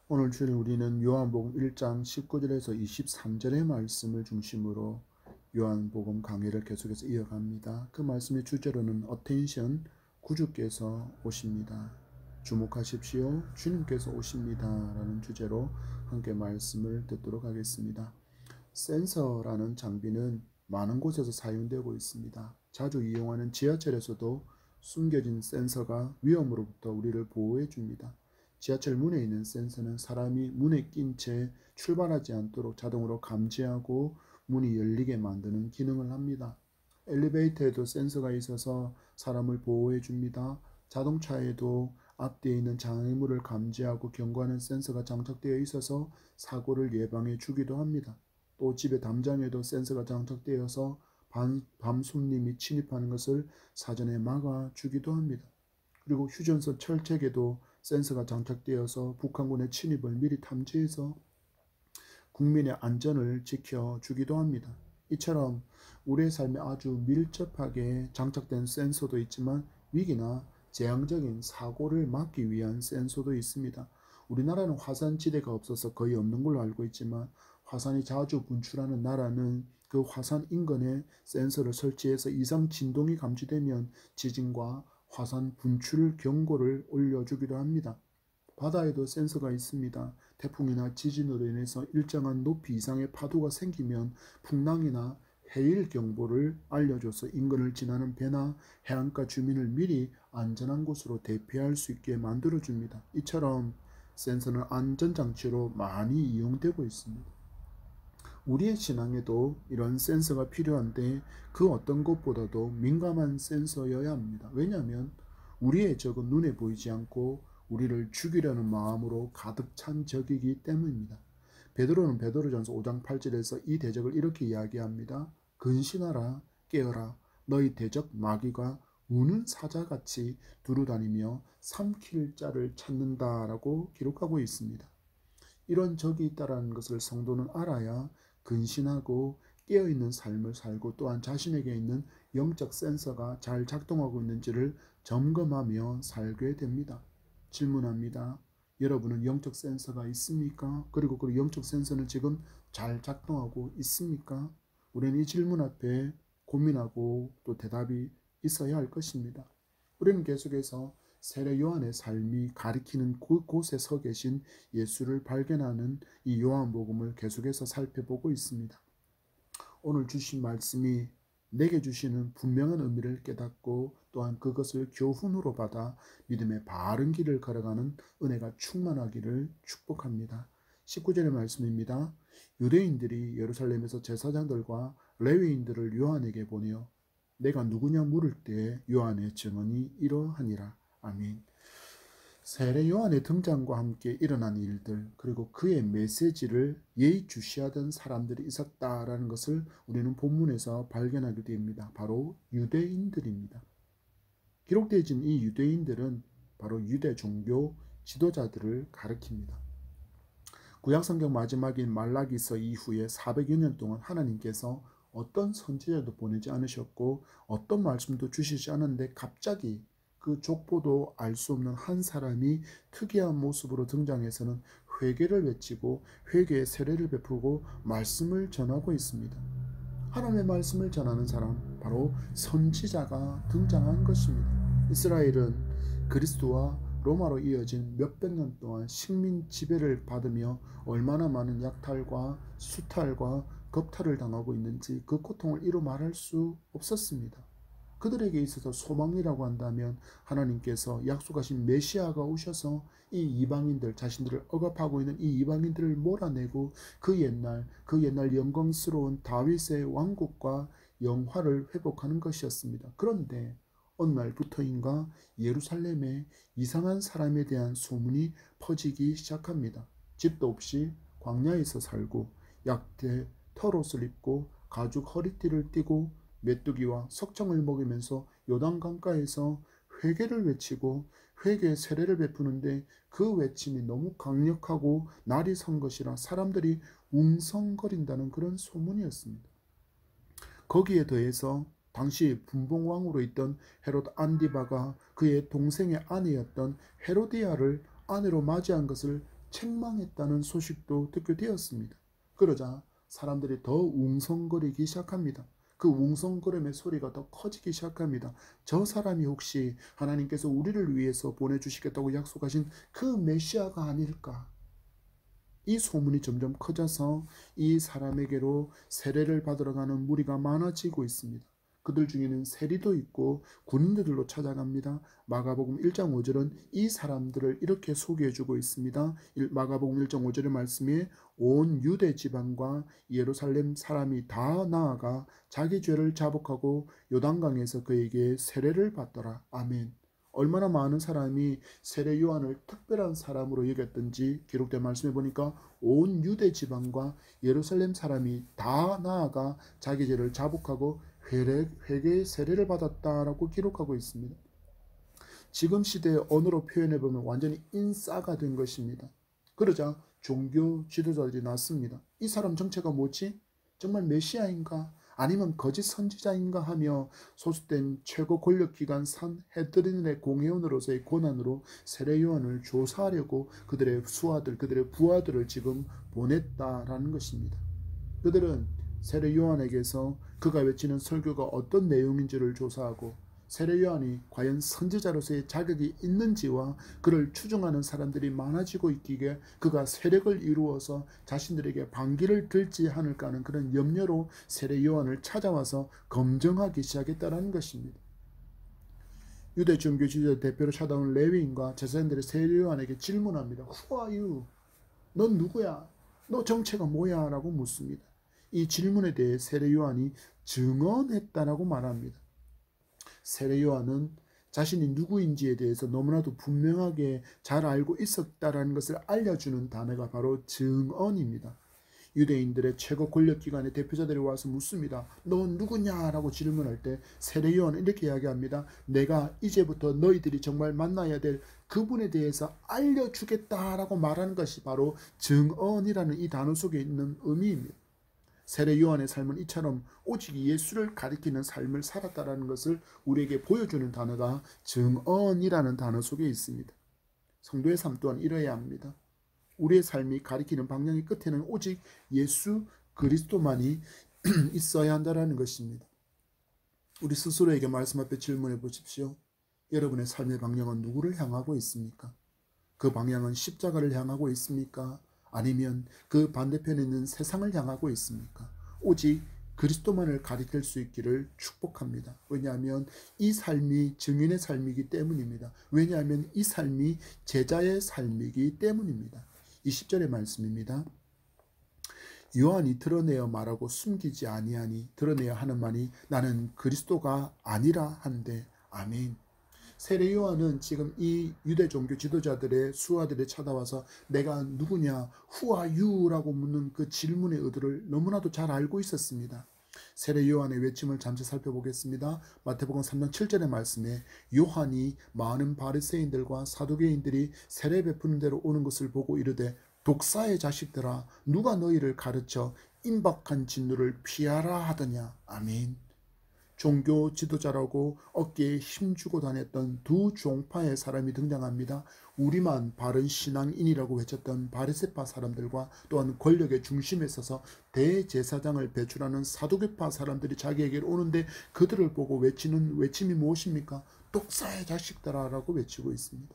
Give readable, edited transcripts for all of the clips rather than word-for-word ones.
오늘 주일 우리는 요한복음 1장 19절에서 23절의 말씀을 중심으로 요한복음 강의를 계속해서 이어갑니다. 그 말씀의 주제로는 어텐션, 구주께서 오십니다. 주목하십시오. 주님께서 오십니다. 라는 주제로 함께 말씀을 듣도록 하겠습니다. 센서라는 장비는 많은 곳에서 사용되고 있습니다. 자주 이용하는 지하철에서도 숨겨진 센서가 위험으로부터 우리를 보호해 줍니다. 지하철 문에 있는 센서는 사람이 문에 낀 채 출발하지 않도록 자동으로 감지하고 문이 열리게 만드는 기능을 합니다. 엘리베이터에도 센서가 있어서 사람을 보호해 줍니다. 자동차에도 앞뒤에 있는 장애물을 감지하고 경고하는 센서가 장착되어 있어서 사고를 예방해 주기도 합니다. 또 집의 담장에도 센서가 장착되어서 밤 손님이 침입하는 것을 사전에 막아주기도 합니다. 그리고 휴전선 철책에도 센서가 장착되어서 북한군의 침입을 미리 탐지해서 국민의 안전을 지켜주기도 합니다. 이처럼 우리의 삶에 아주 밀접하게 장착된 센서도 있지만 위기나 재앙적인 사고를 막기 위한 센서도 있습니다. 우리나라는 화산지대가 없어서 거의 없는 걸로 알고 있지만 화산이 자주 분출하는 나라는 그 화산 인근에 센서를 설치해서 이상 진동이 감지되면 지진과 화산 분출 경고를 올려주기도 합니다. 바다에도 센서가 있습니다. 태풍이나 지진으로 인해서 일정한 높이 이상의 파도가 생기면 풍랑이나 해일 경보를 알려줘서 인근을 지나는 배나 해안가 주민을 미리 안전한 곳으로 대피할 수 있게 만들어줍니다. 이처럼 센서는 안전장치로 많이 이용되고 있습니다. 우리의 신앙에도 이런 센서가 필요한데 그 어떤 것보다도 민감한 센서여야 합니다. 왜냐하면 우리의 적은 눈에 보이지 않고 우리를 죽이려는 마음으로 가득 찬 적이기 때문입니다. 베드로는 베드로전서 5장 8절에서 이 대적을 이렇게 이야기합니다. 근신하라, 깨어라, 너희 대적 마귀가 우는 사자같이 두루다니며 삼킬 자를 찾는다라고 기록하고 있습니다. 이런 적이 있다는 것을 성도는 알아야 근신하고 깨어있는 삶을 살고 또한 자신에게 있는 영적 센서가 잘 작동하고 있는지를 점검하며 살게 됩니다. 질문합니다. 여러분은 영적 센서가 있습니까? 그리고 그 영적 센서는 지금 잘 작동하고 있습니까? 우리는 이 질문 앞에 고민하고 또 대답이 있어야 할 것입니다. 우리는 계속해서 세례 요한의 삶이 가리키는 그곳에 서 계신 예수를 발견하는 이 요한복음을 계속해서 살펴보고 있습니다. 오늘 주신 말씀이 내게 주시는 분명한 의미를 깨닫고 또한 그것을 교훈으로 받아 믿음의 바른 길을 걸어가는 은혜가 충만하기를 축복합니다. 19절의 말씀입니다. 유대인들이 예루살렘에서 제사장들과 레위인들을 요한에게 보내어 내가 누구냐 물을 때에 요한의 증언이 이러하니라. 아멘. 세례 요한의 등장과 함께 일어난 일들 그리고 그의 메시지를 예의주시하던 사람들이 있었다라는 것을 우리는 본문에서 발견하게 됩니다. 바로 유대인들입니다. 기록되어진 이 유대인들은 바로 유대 종교 지도자들을 가리킵니다. 구약성경 마지막인 말라기서 이후에 400여 년 동안 하나님께서 어떤 선지자도 보내지 않으셨고 어떤 말씀도 주시지 않았는데 갑자기 그 족보도 알 수 없는 한 사람이 특이한 모습으로 등장해서는 회개를 외치고 회개의 세례를 베풀고 말씀을 전하고 있습니다. 하나님의 말씀을 전하는 사람 바로 선지자가 등장한 것입니다. 이스라엘은 그리스도와 로마로 이어진 몇백 년 동안 식민 지배를 받으며 얼마나 많은 약탈과 수탈과 겁탈을 당하고 있는지 그 고통을 이루 말할 수 없었습니다. 그들에게 있어서 소망이라고 한다면 하나님께서 약속하신 메시아가 오셔서 이 이방인들 자신들을 억압하고 있는 이 이방인들을 몰아내고 그 옛날 영광스러운 다윗의 왕국과 영화를 회복하는 것이었습니다. 그런데 어느 날부터인가 예루살렘에 이상한 사람에 대한 소문이 퍼지기 시작합니다. 집도 없이 광야에서 살고 약대 털옷을 입고 가죽 허리띠를 띠고 메뚜기와 석청을 먹이면서 요단강가에서 회개를 외치고 회개의 세례를 베푸는데 그 외침이 너무 강력하고 날이 선 것이라 사람들이 웅성거린다는 그런 소문이었습니다. 거기에 더해서 당시 분봉왕으로 있던 헤롯 안디바가 그의 동생의 아내였던 헤로디아를 아내로 맞이한 것을 책망했다는 소식도 듣게 되었습니다. 그러자 사람들이 더 웅성거리기 시작합니다. 그 웅성거림의 소리가 더 커지기 시작합니다. 저 사람이 혹시 하나님께서 우리를 위해서 보내주시겠다고 약속하신 그 메시아가 아닐까? 이 소문이 점점 커져서 이 사람에게로 세례를 받으러 가는 무리가 많아지고 있습니다. 그들 중에는 세리도 있고 군인들로 찾아갑니다. 마가복음 1장 5절은 이 사람들을 이렇게 소개해주고 있습니다. 마가복음 1장 5절의 말씀에 온 유대 지방과 예루살렘 사람이 다 나아가 자기 죄를 자복하고 요단강에서 그에게 세례를 받더라. 아멘. 얼마나 많은 사람이 세례 요한을 특별한 사람으로 여겼던지 기록된 말씀에 보니까 온 유대 지방과 예루살렘 사람이 다 나아가 자기 죄를 자복하고 회개의 세례를 받았다라고 기록하고 있습니다. 지금 시대의 언어로 표현해보면 완전히 인싸가 된 것입니다. 그러자 종교 지도자들이 났습니다. 이 사람 정체가 뭐지? 정말 메시아인가? 아니면 거짓 선지자인가 하며 소속된 최고 권력기관 산헤드린의 공회원으로서의 권한으로 세례 요한을 조사하려고 그들의 수하들, 그들의 부하들을 지금 보냈다라는 것입니다. 그들은 세례 요한에게서 그가 외치는 설교가 어떤 내용인지를 조사하고 세례 요한이 과연 선지자로서의 자격이 있는지와 그를 추종하는 사람들이 많아지고 있기에 그가 세력을 이루어서 자신들에게 반기를 들지 않을까 하는 그런 염려로 세례 요한을 찾아와서 검증하기 시작했다는 것입니다. 유대 종교 지도자 대표로 찾아온 레위인과 제사장들이 세례 요한에게 질문합니다. Who are you? 넌 누구야? 너 정체가 뭐야? 라고 묻습니다. 이 질문에 대해 세례 요한이 증언했다라고 말합니다. 세례 요한은 자신이 누구인지에 대해서 너무나도 분명하게 잘 알고 있었다라는 것을 알려주는 단어가 바로 증언입니다. 유대인들의 최고 권력기관의 대표자들이 와서 묻습니다. 넌 누구냐라고 질문할 때 세례 요한은 이렇게 이야기합니다. 내가 이제부터 너희들이 정말 만나야 될 그분에 대해서 알려주겠다라고 말하는 것이 바로 증언이라는 이 단어 속에 있는 의미입니다. 세례 요한의 삶은 이처럼 오직 예수를 가리키는 삶을 살았다라는 것을 우리에게 보여주는 단어가 증언이라는 단어 속에 있습니다. 성도의 삶 또한 이러해야 합니다. 우리의 삶이 가리키는 방향의 끝에는 오직 예수 그리스도만이 있어야 한다는 것입니다. 우리 스스로에게 말씀 앞에 질문해 보십시오. 여러분의 삶의 방향은 누구를 향하고 있습니까? 그 방향은 십자가를 향하고 있습니까? 아니면 그 반대편에 있는 세상을 향하고 있습니까? 오직 그리스도만을 가리킬 수 있기를 축복합니다. 왜냐하면 이 삶이 증인의 삶이기 때문입니다. 왜냐하면 이 삶이 제자의 삶이기 때문입니다. 20절의 말씀입니다. 요한이 드러내어 말하고 숨기지 아니하니 드러내어 하는만이 나는 그리스도가 아니라 한데 아멘. 세례 요한은 지금 이 유대 종교 지도자들의 수하들이 찾아와서 내가 누구냐, Who are you? 라고 묻는 그 질문의 의도를 너무나도 잘 알고 있었습니다. 세례 요한의 외침을 잠시 살펴보겠습니다. 마태복음 3장 7절의 말씀에 요한이 많은 바리새인들과 사두개인들이 세례 베푸는 대로 오는 것을 보고 이르되 독사의 자식들아 누가 너희를 가르쳐 임박한 진노를 피하라 하더냐. 아멘. 종교 지도자라고 어깨에 힘주고 다녔던 두 종파의 사람이 등장합니다. 우리만 바른 신앙인이라고 외쳤던 바리새파 사람들과 또한 권력의 중심에 서서 대제사장을 배출하는 사두개파 사람들이 자기에게 오는데 그들을 보고 외치는 외침이 무엇입니까? 독사의 자식들아라고 외치고 있습니다.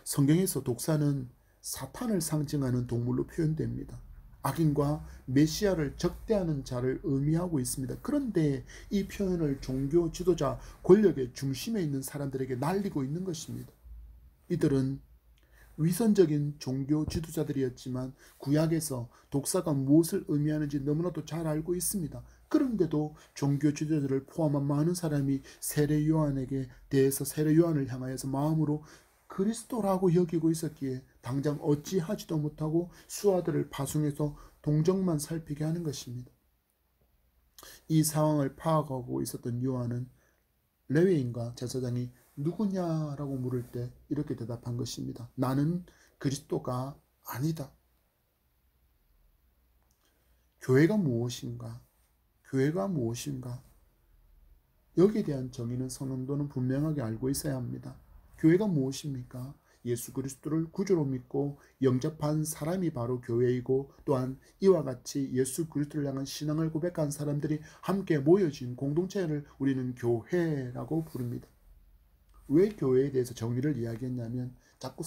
성경에서 독사는 사탄을 상징하는 동물로 표현됩니다. 악인과 메시아를 적대하는 자를 의미하고 있습니다. 그런데 이 표현을 종교 지도자 권력의 중심에 있는 사람들에게 날리고 있는 것입니다. 이들은 위선적인 종교 지도자들이었지만 구약에서 독사가 무엇을 의미하는지 너무나도 잘 알고 있습니다. 그런데도 종교 지도자들을 포함한 많은 사람이 세례 요한에게 대해서 세례 요한을 향하여서 마음으로 그리스도라고 여기고 있었기에 당장 어찌하지도 못하고 수하들을 파송해서 동정만 살피게 하는 것입니다. 이 상황을 파악하고 있었던 요한은 레위인과 제사장이 누구냐라고 물을 때 이렇게 대답한 것입니다. 나는 그리스도가 아니다. 교회가 무엇인가? 교회가 무엇인가? 여기에 대한 정의는 성도는 분명하게 알고 있어야 합니다. 교회가 무엇입니까? 예수 그리스도를 구주로 믿고 영접한 사람이 바로 교회이고, 또한 이와 같이 예수 그리스도를 향한 신앙을 고백한 사람들이 함께 모여진 공동체를 우리는 교회라고 부릅니다. 왜 교회에 대해서 정의를 이야기했냐면 자꾸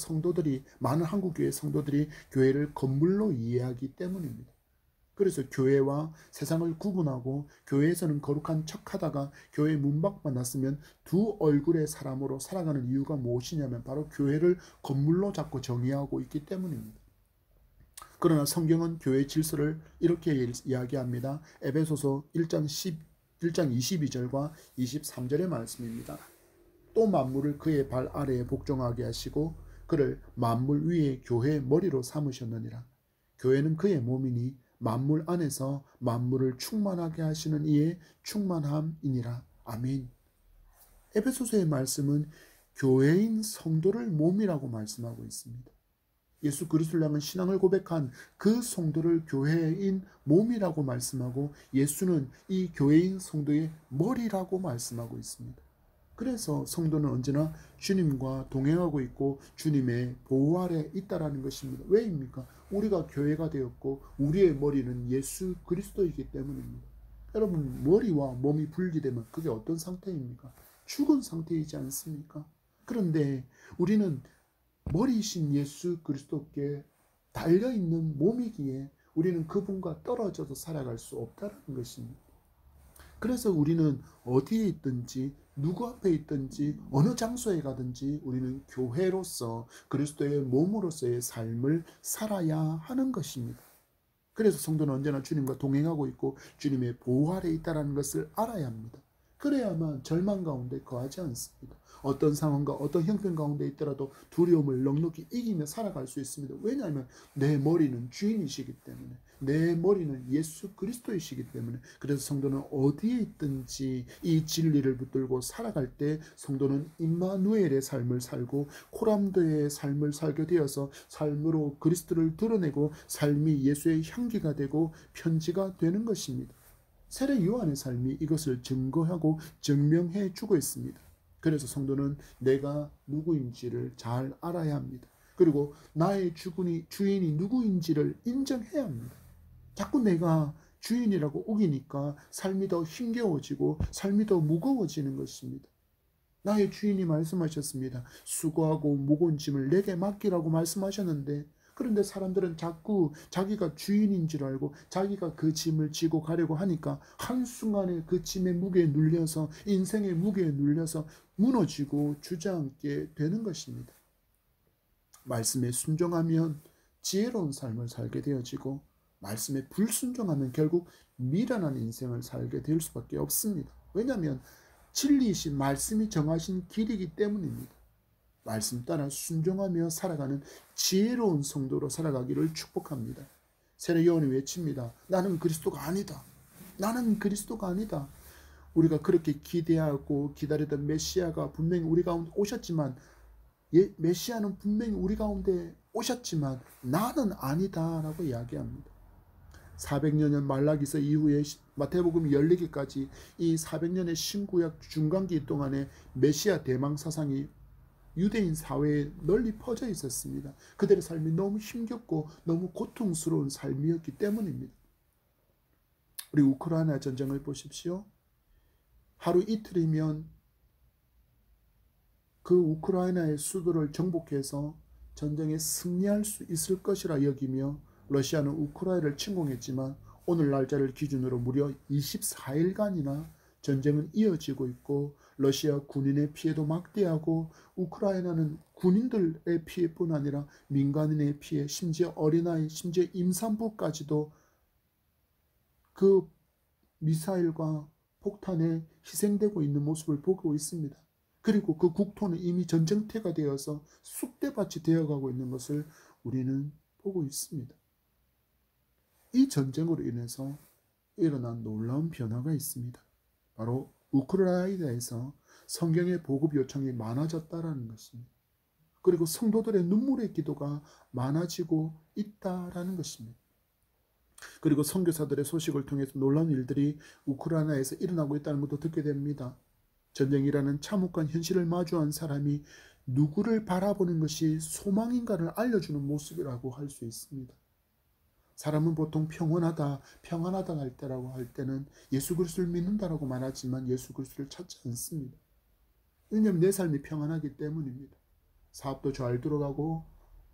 많은 한국교회 성도들이 교회를 건물로 이해하기 때문입니다. 그래서 교회와 세상을 구분하고 교회에서는 거룩한 척하다가 교회 문 밖만 났으면 두 얼굴의 사람으로 살아가는 이유가 무엇이냐면 바로 교회를 건물로 자꾸 정의하고 있기 때문입니다. 그러나 성경은 교회 질서를 이렇게 이야기합니다. 에베소서 1장 22절과 23절의 말씀입니다. 또 만물을 그의 발 아래에 복종하게 하시고 그를 만물 위에 교회의 머리로 삼으셨느니라. 교회는 그의 몸이니 만물 안에서 만물을 충만하게 하시는 이의 충만함이니라. 아멘. 에베소서의 말씀은 교회인 성도를 몸이라고 말씀하고 있습니다. 예수 그리스도를 향한 신앙을 고백한 그 성도를 교회인 몸이라고 말씀하고, 예수는 이 교회인 성도의 머리라고 말씀하고 있습니다. 그래서 성도는 언제나 주님과 동행하고 있고 주님의 보호 아래 있다라는 것입니다. 왜입니까? 우리가 교회가 되었고 우리의 머리는 예수 그리스도이기 때문입니다. 여러분, 머리와 몸이 분리되면 그게 어떤 상태입니까? 죽은 상태이지 않습니까? 그런데 우리는 머리이신 예수 그리스도께 달려있는 몸이기에 우리는 그분과 떨어져서 살아갈 수 없다는 것입니다. 그래서 우리는 어디에 있든지 누구 앞에 있든지 어느 장소에 가든지 우리는 교회로서 그리스도의 몸으로서의 삶을 살아야 하는 것입니다. 그래서 성도는 언제나 주님과 동행하고 있고 주님의 보호 아래 있다는 것을 알아야 합니다. 그래야만 절망 가운데 거하지 않습니다. 어떤 상황과 어떤 형편 가운데 있더라도 두려움을 넉넉히 이기며 살아갈 수 있습니다. 왜냐하면 내 머리는 주인이시기 때문에, 내 머리는 예수 그리스도이시기 때문에. 그래서 성도는 어디에 있든지 이 진리를 붙들고 살아갈 때 성도는 임마누엘의 삶을 살고 코람드의 삶을 살게 되어서 삶으로 그리스도를 드러내고 삶이 예수의 향기가 되고 편지가 되는 것입니다. 세례 요한의 삶이 이것을 증거하고 증명해 주고 있습니다. 그래서 성도는 내가 누구인지를 잘 알아야 합니다. 그리고 나의 주인이 누구인지를 인정해야 합니다. 자꾸 내가 주인이라고 우기니까 삶이 더 힘겨워지고 삶이 더 무거워지는 것입니다. 나의 주인이 말씀하셨습니다. 수고하고 무거운 짐을 내게 맡기라고 말씀하셨는데, 그런데 사람들은 자꾸 자기가 주인인 줄 알고 자기가 그 짐을 지고 가려고 하니까 한순간에 그 짐의 무게에 눌려서, 인생의 무게에 눌려서 무너지고 주저앉게 되는 것입니다. 말씀에 순종하면 지혜로운 삶을 살게 되어지고, 말씀에 불순종하면 결국 미련한 인생을 살게 될 수밖에 없습니다. 왜냐하면 진리이신 말씀이 정하신 길이기 때문입니다. 말씀 따라 순종하며 살아가는 지혜로운 성도로 살아가기를 축복합니다. 세례 요한이 외칩니다. 나는 그리스도가 아니다. 나는 그리스도가 아니다. 우리가 그렇게 기대하고 기다리던 메시아가 분명히 우리 가운데 오셨지만, 메시아는 분명히 우리 가운데 오셨지만 나는 아니다라고 이야기합니다. 400여 년 말라기서 이후에 마태복음이 열리기까지 이 400년의 신구약 중간기 동안에 메시아 대망 사상이 유대인 사회에 널리 퍼져 있었습니다. 그들의 삶이 너무 힘겹고 너무 고통스러운 삶이었기 때문입니다. 우리 우크라이나 전쟁을 보십시오. 하루 이틀이면 그 우크라이나의 수도를 정복해서 전쟁에 승리할 수 있을 것이라 여기며 러시아는 우크라이나를 침공했지만 오늘 날짜를 기준으로 무려 24일간이나 전쟁은 이어지고 있고, 러시아 군인의 피해도 막대하고 우크라이나는 군인들의 피해뿐 아니라 민간인의 피해, 심지어 어린아이, 심지어 임산부까지도 그 미사일과 폭탄에 희생되고 있는 모습을 보고 있습니다. 그리고 그 국토는 이미 전쟁터가 되어서 쑥대밭이 되어가고 있는 것을 우리는 보고 있습니다. 이 전쟁으로 인해서 일어난 놀라운 변화가 있습니다. 바로 우크라이나에서 성경의 보급 요청이 많아졌다라는 것입니다. 그리고 성도들의 눈물의 기도가 많아지고 있다라는 것입니다. 그리고 선교사들의 소식을 통해서 놀라운 일들이 우크라이나에서 일어나고 있다는 것도 듣게 됩니다. 전쟁이라는 참혹한 현실을 마주한 사람이 누구를 바라보는 것이 소망인가를 알려주는 모습이라고 할 수 있습니다. 사람은 보통 평안하다 할 때라고 할 때는 예수 그리스도를 믿는다라고 말하지만 예수 그리스도를 찾지 않습니다. 왜냐하면 내 삶이 평안하기 때문입니다. 사업도 잘 들어가고,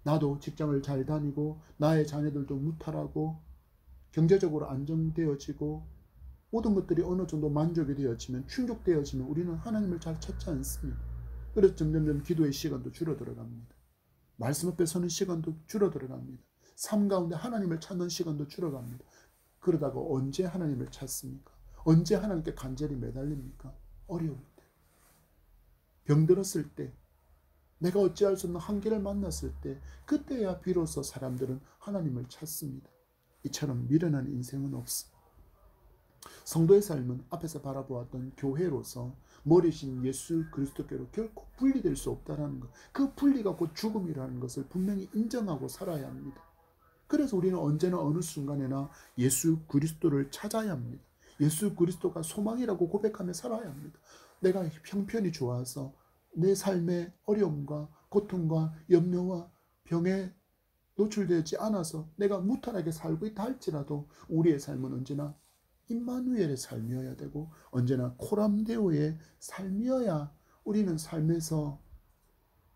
나도 직장을 잘 다니고, 나의 자녀들도 무탈하고, 경제적으로 안정되어지고, 모든 것들이 어느 정도 만족이 되어지면, 충족되어지면 우리는 하나님을 잘 찾지 않습니다. 그래서 점점점 기도의 시간도 줄어들어갑니다. 말씀 앞에 서는 시간도 줄어들어갑니다. 삶 가운데 하나님을 찾는 시간도 줄어갑니다. 그러다가 언제 하나님을 찾습니까? 언제 하나님께 간절히 매달립니까? 어려울 때, 병들었을 때, 내가 어찌할 수 없는 한계를 만났을 때, 그때야 비로소 사람들은 하나님을 찾습니다. 이처럼 미련한 인생은 없습니다. 성도의 삶은 앞에서 바라보았던 교회로서 머리신 예수 그리스도께로 결코 분리될 수 없다는 것, 그 분리가 곧 죽음이라는 것을 분명히 인정하고 살아야 합니다. 그래서 우리는 언제나 어느 순간에나 예수 그리스도를 찾아야 합니다. 예수 그리스도가 소망이라고 고백하며 살아야 합니다. 내가 형편이 좋아서 내 삶의 어려움과 고통과 염려와 병에 노출되지 않아서 내가 무탈하게 살고 있다 할지라도 우리의 삶은 언제나 임마누엘의 삶이어야 되고 언제나 코람데오의 삶이어야 우리는 삶에서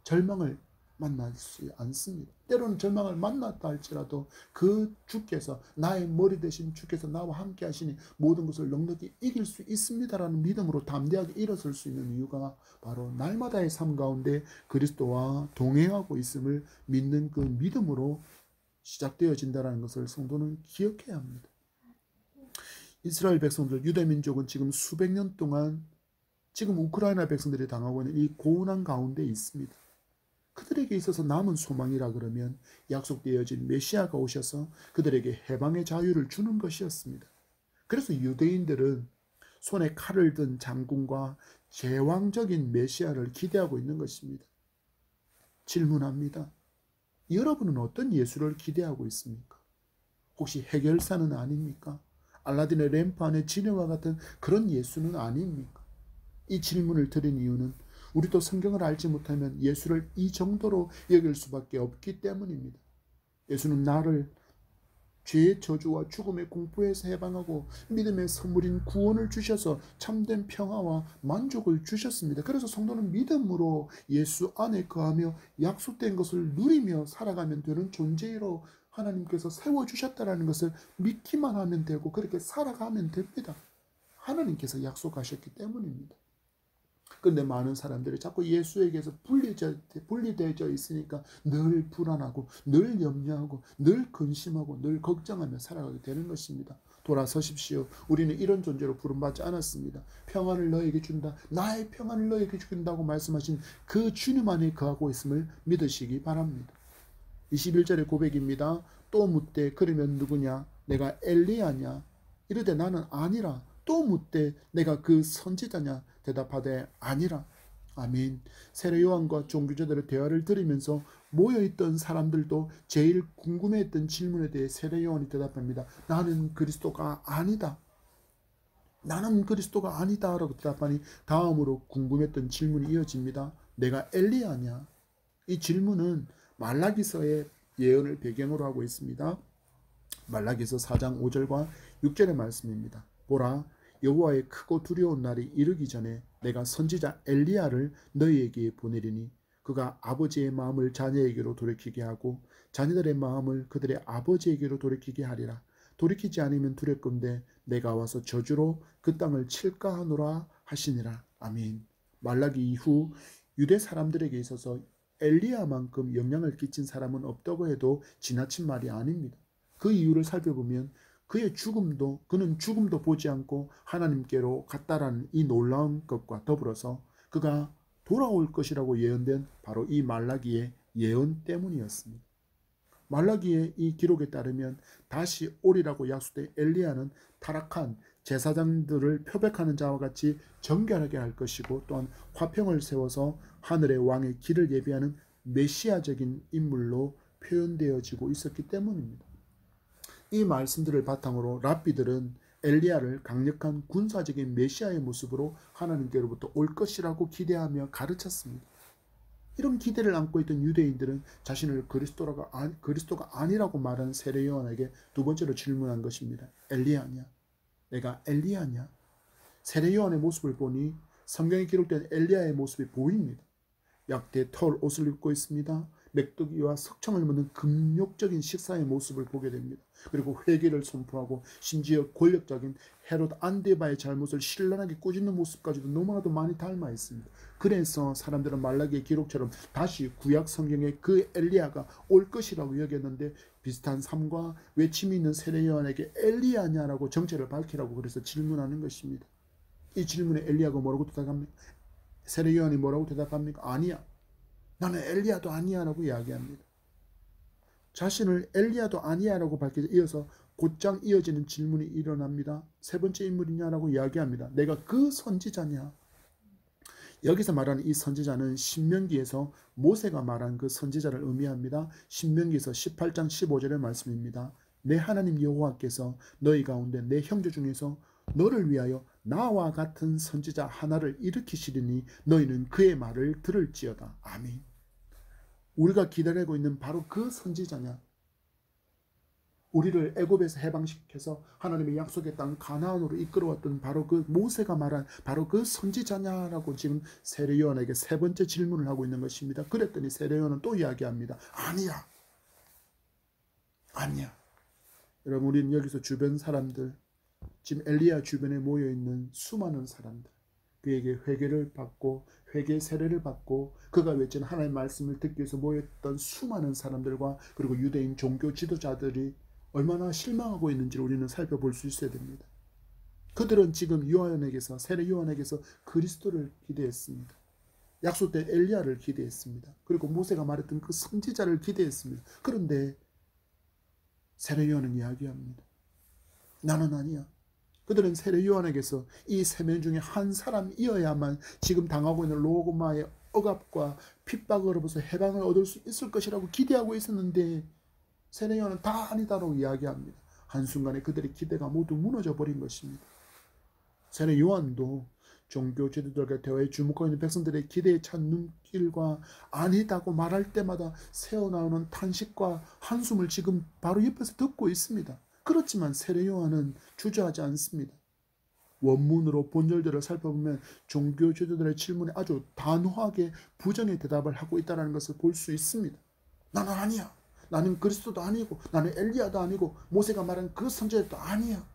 절망을 만나지 않습니다. 때로는 절망을 만났다 할지라도 그 주께서, 나의 머리 되신 주께서 나와 함께 하시니 모든 것을 넉넉히 이길 수 있습니다라는 믿음으로 담대하게 일어설 수 있는 이유가 바로 날마다의 삶 가운데 그리스도와 동행하고 있음을 믿는 그 믿음으로 시작되어진다는 것을 성도는 기억해야 합니다. 이스라엘 백성들, 유대민족은 지금 수백 년 동안 지금 우크라이나 백성들이 당하고 있는 이 고난한 가운데 있습니다. 그들에게 있어서 남은 소망이라 그러면 약속되어진 메시아가 오셔서 그들에게 해방의 자유를 주는 것이었습니다. 그래서 유대인들은 손에 칼을 든 장군과 제왕적인 메시아를 기대하고 있는 것입니다. 질문합니다. 여러분은 어떤 예수를 기대하고 있습니까? 혹시 해결사는 아닙니까? 알라딘의 램프 안에 지네와 같은 그런 예수는 아닙니까? 이 질문을 드린 이유는 우리도 성경을 알지 못하면 예수를 이 정도로 여길 수밖에 없기 때문입니다. 예수는 나를 죄의 저주와 죽음의 공포에서 해방하고 믿음의 선물인 구원을 주셔서 참된 평화와 만족을 주셨습니다. 그래서 성도는 믿음으로 예수 안에 거하며 약속된 것을 누리며 살아가면 되는 존재로 하나님께서 세워주셨다는 것을 믿기만 하면 되고 그렇게 살아가면 됩니다. 하나님께서 약속하셨기 때문입니다. 그런데 많은 사람들이 자꾸 예수에게서 분리되어 있으니까 늘 불안하고 늘 염려하고 늘 근심하고 늘 걱정하며 살아가게 되는 것입니다. 돌아서십시오. 우리는 이런 존재로 부름받지 않았습니다. 평안을 너에게 준다. 나의 평안을 너에게 준다고 말씀하신 그 주님 안에 거하고 있음을 믿으시기 바랍니다. 21절의 고백입니다. 또 묻되 그러면 누구냐? 내가 엘리야냐? 이르되 나는 아니라. 또 묻되 내가 그 선지자냐? 대답하되 아니라. 아멘. 세례 요한과 종교자들의 대화를 들으면서 모여있던 사람들도 제일 궁금해했던 질문에 대해 세례 요한이 대답합니다. 나는 그리스도가 아니다. 나는 그리스도가 아니다 라고 대답하니 다음으로 궁금했던 질문이 이어집니다. 내가 엘리야냐? 이 질문은 말라기서의 예언을 배경으로 하고 있습니다. 말라기서 4장 5절과 6절의 말씀입니다. 보라, 여호와의 크고 두려운 날이 이르기 전에 내가 선지자 엘리야를 너희에게 보내리니 그가 아버지의 마음을 자녀에게로 돌이키게 하고 자녀들의 마음을 그들의 아버지에게로 돌이키게 하리라. 돌이키지 않으면 두렵건대 내가 와서 저주로 그 땅을 칠까 하노라 하시니라. 아멘. 말라기 이후 유대 사람들에게 있어서 엘리야만큼 영향을 끼친 사람은 없다고 해도 지나친 말이 아닙니다. 그 이유를 살펴보면 그는 죽음도 보지 않고 하나님께로 갔다라는 이 놀라운 것과 더불어서 그가 돌아올 것이라고 예언된 바로 이 말라기의 예언 때문이었습니다. 말라기의 이 기록에 따르면 다시 오리라고 약속된 엘리야는 타락한 제사장들을 표백하는 자와 같이 정결하게 할 것이고 또한 화평을 세워서 하늘의 왕의 길을 예비하는 메시아적인 인물로 표현되어지고 있었기 때문입니다. 이 말씀들을 바탕으로 랍비들은 엘리야를 강력한 군사적인 메시아의 모습으로 하나님께로부터 올 것이라고 기대하며 가르쳤습니다. 이런 기대를 안고 있던 유대인들은 자신을 그리스도가 아니라고 말하는 세례 요한에게 두 번째로 질문한 것입니다. 엘리야냐? 내가 엘리야냐? 세례 요한의 모습을 보니 성경에 기록된 엘리야의 모습이 보입니다. 약대 털 옷을 입고 있습니다. 맥두기와 석청을 먹는 금욕적인 식사의 모습을 보게 됩니다. 그리고 회개를 선포하고 심지어 권력적인 헤롯 안데바의 잘못을 신랄하게 꾸짖는 모습까지도 너무나도 많이 닮아 있습니다. 그래서 사람들은 말라기의 기록처럼 다시 구약 성경에 그 엘리야가 올 것이라고 여겼는데 비슷한 삶과 외침이 있는 세례 요한에게 엘리야냐라고 정체를 밝히라고 그래서 질문하는 것입니다. 이 질문에 엘리야가 뭐라고 대답합니까? 세례 요한이 뭐라고 대답합니까? 아니야. 나는 엘리야도 아니야 라고 이야기합니다. 자신을 엘리야도 아니야 라고 밝히자 이어서 곧장 이어지는 질문이 일어납니다. 세 번째 인물이냐라고 이야기합니다. 내가 그 선지자냐? 여기서 말하는 이 선지자는 신명기에서 모세가 말한 그 선지자를 의미합니다. 신명기에서 18장 15절의 말씀입니다. 내 하나님 여호와께서 너희 가운데 내 형제 중에서 너를 위하여 나와 같은 선지자 하나를 일으키시리니 너희는 그의 말을 들을지어다. 아멘. 우리가 기다리고 있는 바로 그 선지자냐? 우리를 애굽에서 해방시켜서 하나님의 약속의 땅 가나안으로 이끌어왔던 바로 그 모세가 말한 바로 그 선지자냐라고 지금 세례 요한에게 세 번째 질문을 하고 있는 것입니다. 그랬더니 세례 요한은 또 이야기합니다. 아니야. 아니야. 여러분, 우리는 여기서 주변 사람들, 지금 엘리야 주변에 모여있는 수많은 사람들, 그에게 회개를 받고 회개 세례를 받고 그가 외친 하나님의 말씀을 듣기 위해서 모였던 수많은 사람들과 그리고 유대인 종교 지도자들이 얼마나 실망하고 있는지를 우리는 살펴볼 수 있어야 됩니다. 그들은 지금 요한에게서, 세례 요한에게서 그리스도를 기대했습니다. 약속된 엘리야를 기대했습니다. 그리고 모세가 말했던 그 선지자를 기대했습니다. 그런데 세례 요한은 이야기합니다. 나는 아니야. 그들은 세례 요한에게서 이 세 명 중에 한 사람이어야만 지금 당하고 있는 로마의 억압과 핍박으로부터 해방을 얻을 수 있을 것이라고 기대하고 있었는데 세례 요한은 다 아니다라고 이야기합니다. 한순간에 그들의 기대가 모두 무너져 버린 것입니다. 세례 요한도 종교 지도자들과 대화에 주목하고 있는 백성들의 기대에 찬 눈길과 아니다고 말할 때마다 새어나오는 탄식과 한숨을 지금 바로 옆에서 듣고 있습니다. 그렇지만 세례 요한은 주저하지 않습니다. 원문으로 본절들을 살펴보면 종교 지도자들의 질문에 아주 단호하게 부정의 대답을 하고 있다는 것을 볼 수 있습니다. 나는 아니야. 나는 그리스도도 아니고 나는 엘리야도 아니고 모세가 말한 그 선지자도 아니야.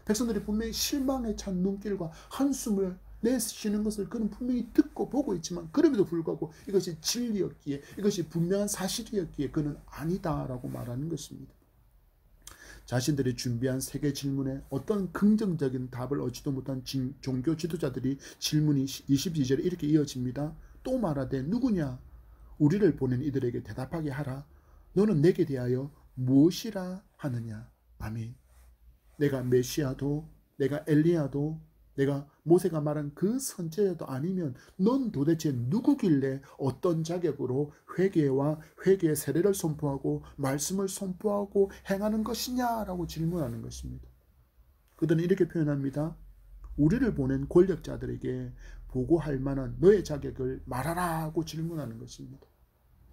백성들이 분명히 실망에 찬 눈길과 한숨을 내쉬는 것을 그는 분명히 듣고 보고 있지만 그럼에도 불구하고 이것이 진리였기에 이것이 분명한 사실이었기에 그는 아니다라고 말하는 것입니다. 자신들이 준비한 세 개 질문에 어떤 긍정적인 답을 얻지도 못한 종교 지도자들이 질문이 22절에 이렇게 이어집니다. 또 말하되 누구냐? 우리를 보낸 이들에게 대답하게 하라. 너는 내게 대하여 무엇이라 하느냐? 아멘. 내가 메시아도 내가 엘리야도 내가 모세가 말한 그 선지자도 아니면 넌 도대체 누구길래 어떤 자격으로 회개와 회개의 세례를 선포하고 말씀을 선포하고 행하는 것이냐라고 질문하는 것입니다. 그들은 이렇게 표현합니다. 우리를 보낸 권력자들에게 보고할 만한 너의 자격을 말하라고 질문하는 것입니다.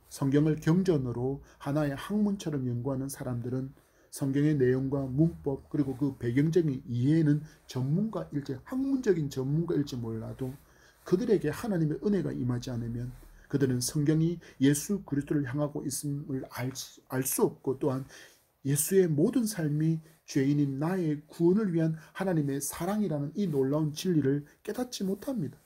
성경을 경전으로 하나의 학문처럼 연구하는 사람들은 성경의 내용과 문법 그리고 그 배경적인 이해는 전문가일지 학문적인 전문가일지 몰라도 그들에게 하나님의 은혜가 임하지 않으면 그들은 성경이 예수 그리스도를 향하고 있음을 알 수 없고 또한 예수의 모든 삶이 죄인인 나의 구원을 위한 하나님의 사랑이라는 이 놀라운 진리를 깨닫지 못합니다.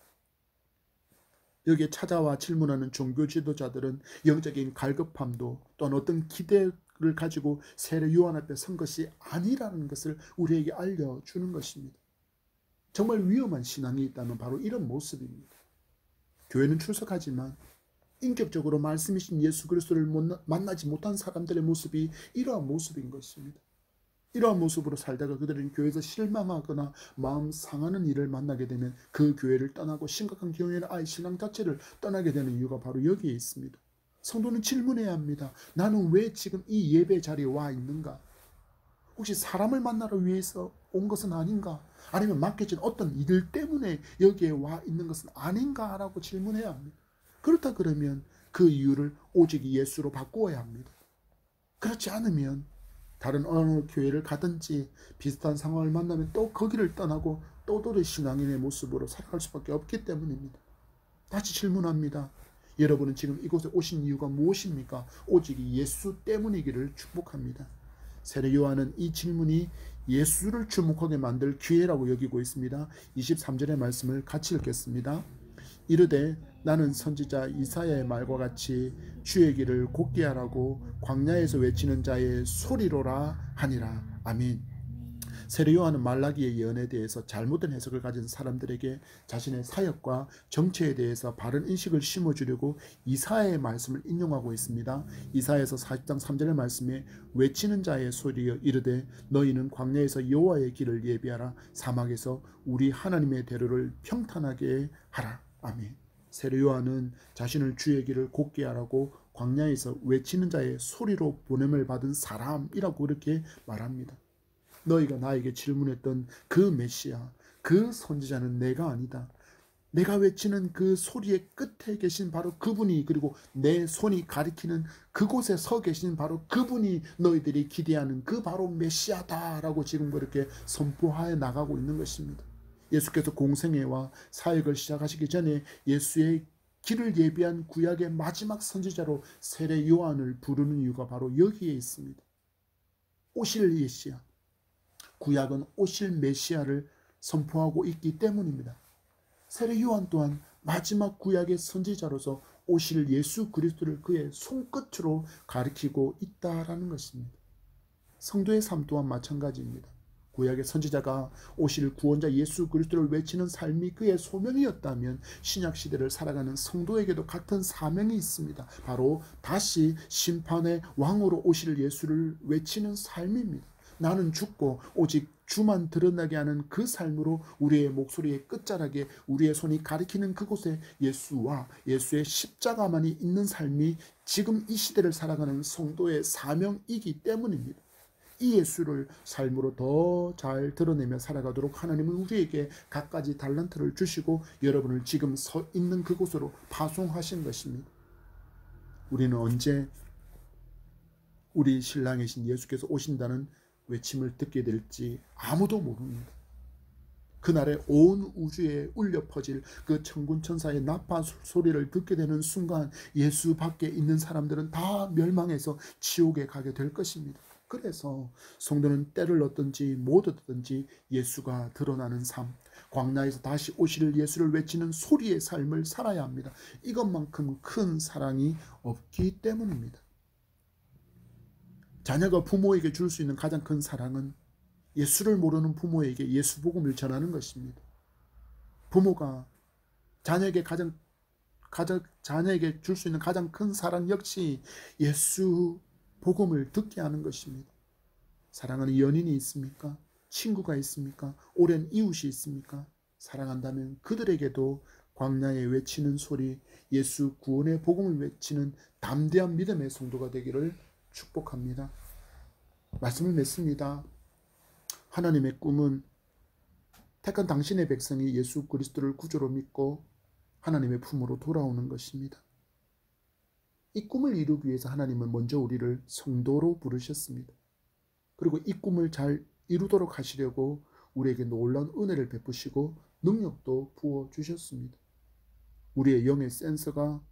여기에 찾아와 질문하는 종교 지도자들은 영적인 갈급함도 또한 어떤 기대를 가지고 세례 요한 앞에 선 것이 아니라는 것을 우리에게 알려주는 것입니다. 정말 위험한 신앙이 있다면 바로 이런 모습입니다. 교회는 출석하지만 인격적으로 말씀이신 예수 그리스도를 만나지 못한 사람들의 모습이 이러한 모습인 것입니다. 이러한 모습으로 살다가 그들은 교회에서 실망하거나 마음 상하는 일을 만나게 되면 그 교회를 떠나고 심각한 경우에는 아예 신앙 자체를 떠나게 되는 이유가 바로 여기에 있습니다. 성도는 질문해야 합니다. 나는 왜 지금 이 예배 자리에 와 있는가? 혹시 사람을 만나러 위해서 온 것은 아닌가? 아니면 맡겨진 어떤 일 때문에 여기에 와 있는 것은 아닌가? 라고 질문해야 합니다. 그렇다 그러면 그 이유를 오직 예수로 바꾸어야 합니다. 그렇지 않으면 다른 어느 교회를 가든지 비슷한 상황을 만나면 또 거기를 떠나고 또 도리 신앙인의 모습으로 살아갈 수밖에 없기 때문입니다. 다시 질문합니다. 여러분은 지금 이곳에 오신 이유가 무엇입니까? 오직 예수 때문이기를 축복합니다. 세례 요한은 이 질문이 예수를 주목하게 만들 기회라고 여기고 있습니다. 23절의 말씀을 같이 읽겠습니다. 이르되 나는 선지자 이사야의 말과 같이 주의 길을 곧게 하라고 광야에서 외치는 자의 소리로라 하니라. 아멘. 세례 요한은 말라기의 예언에 대해서 잘못된 해석을 가진 사람들에게 자신의 사역과 정체에 대해서 바른 인식을 심어주려고 이사야의 말씀을 인용하고 있습니다. 이사야에서 40장 3절의 말씀에 외치는 자의 소리여 이르되 너희는 광야에서 여호와의 길을 예비하라. 사막에서 우리 하나님의 대로를 평탄하게 하라. 아멘. 세례 요한은 자신을 주의 길을 곧게 하라고 광야에서 외치는 자의 소리로 보냄을 받은 사람이라고 그렇게 말합니다. 너희가 나에게 질문했던 그 메시아, 그 선지자는 내가 아니다. 내가 외치는 그 소리의 끝에 계신 바로 그분이, 그리고 내 손이 가리키는 그곳에 서 계신 바로 그분이 너희들이 기대하는 그 바로 메시아다라고 지금 그렇게 선포하여 나가고 있는 것입니다. 예수께서 공생애와 사역을 시작하시기 전에 예수의 길을 예비한 구약의 마지막 선지자로 세례 요한을 부르는 이유가 바로 여기에 있습니다. 오실 메시아, 구약은 오실 메시아를 선포하고 있기 때문입니다. 세례 요한 또한 마지막 구약의 선지자로서 오실 예수 그리스도를 그의 손끝으로 가리키고 있다라는 것입니다. 성도의 삶 또한 마찬가지입니다. 구약의 선지자가 오실 구원자 예수 그리스도를 외치는 삶이 그의 소명이었다면 신약시대를 살아가는 성도에게도 같은 사명이 있습니다. 바로 다시 심판의 왕으로 오실 예수를 외치는 삶입니다. 나는 죽고 오직 주만 드러나게 하는 그 삶으로 우리의 목소리의 끝자락에 우리의 손이 가리키는 그곳에 예수와 예수의 십자가만이 있는 삶이 지금 이 시대를 살아가는 성도의 사명이기 때문입니다. 이 예수를 삶으로 더 잘 드러내며 살아가도록 하나님은 우리에게 갖가지 달란트를 주시고 여러분을 지금 서 있는 그곳으로 파송하신 것입니다. 우리는 언제 우리 신랑이신 예수께서 오신다는 외침을 듣게 될지 아무도 모릅니다. 그날에 온 우주에 울려 퍼질 그 천군천사의 나팔 소리를 듣게 되는 순간 예수 밖에 있는 사람들은 다 멸망해서 지옥에 가게 될 것입니다. 그래서 성도는 때를 얻든지 못 얻든지 예수가 드러나는 삶, 광야에서 다시 오실 예수를 외치는 소리의 삶을 살아야 합니다. 이것만큼 큰 사랑이 없기 때문입니다. 자녀가 부모에게 줄 수 있는 가장 큰 사랑은 예수를 모르는 부모에게 예수 복음을 전하는 것입니다. 부모가 자녀에게 자녀에게 줄 수 있는 가장 큰 사랑 역시 예수 복음을 듣게 하는 것입니다. 사랑하는 연인이 있습니까? 친구가 있습니까? 오랜 이웃이 있습니까? 사랑한다면 그들에게도 광야에 외치는 소리, 예수 구원의 복음을 외치는 담대한 믿음의 성도가 되기를 축복합니다. 말씀을 맺습니다. 하나님의 꿈은 택한 당신의 백성이 예수 그리스도를 구주로 믿고 하나님의 품으로 돌아오는 것입니다. 이 꿈을 이루기 위해서 하나님은 먼저 우리를 성도로 부르셨습니다. 그리고 이 꿈을 잘 이루도록 하시려고 우리에게 놀라운 은혜를 베푸시고 능력도 부어주셨습니다. 우리의 영의 센서가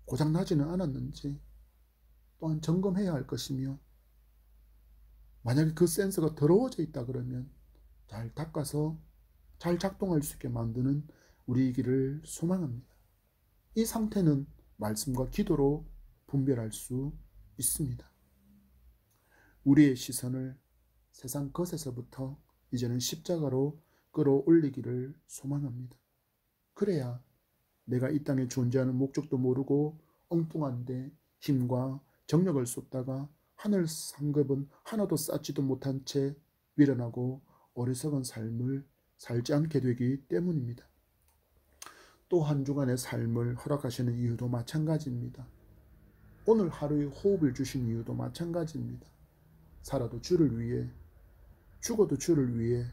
고장나지는 않았는지 또한 점검해야 할 것이며, 만약에 그 센서가 더러워져 있다 그러면 잘 닦아서 잘 작동할 수 있게 만드는 우리이기를 소망합니다. 이 상태는 말씀과 기도로 분별할 수 있습니다. 우리의 시선을 세상 것에서부터 이제는 십자가로 끌어올리기를 소망합니다. 그래야 내가 이 땅에 존재하는 목적도 모르고 엉뚱한데 힘과 정력을 쏟다가 하늘 상급은 하나도 쌓지도 못한 채 미련하고 어리석은 삶을 살지 않게 되기 때문입니다. 또 한 주간의 삶을 허락하시는 이유도 마찬가지입니다. 오늘 하루의 호흡을 주신 이유도 마찬가지입니다. 살아도 주를 위해, 죽어도 주를 위해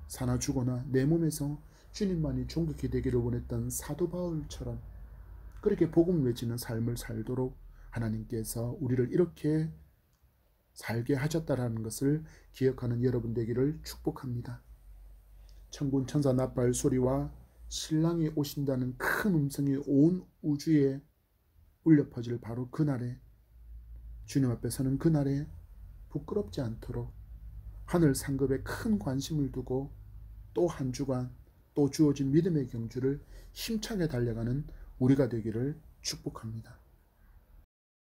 사나 죽거나 내 몸에서 주님만이 존귀케 되기를 원했던 사도 바울처럼 그렇게 복음 외치는 삶을 살도록 하나님께서 우리를 이렇게 살게 하셨다라는 것을 기억하는 여러분 되기를 축복합니다. 천군 천사 나팔 소리와 신랑이 오신다는 큰 음성이 온 우주에 울려 퍼질 바로 그날에, 주님 앞에 서는 그날에 부끄럽지 않도록 하늘 상급에 큰 관심을 두고 또 한 주간 또 주어진 믿음의 경주를 힘차게 달려가는 우리가 되기를 축복합니다.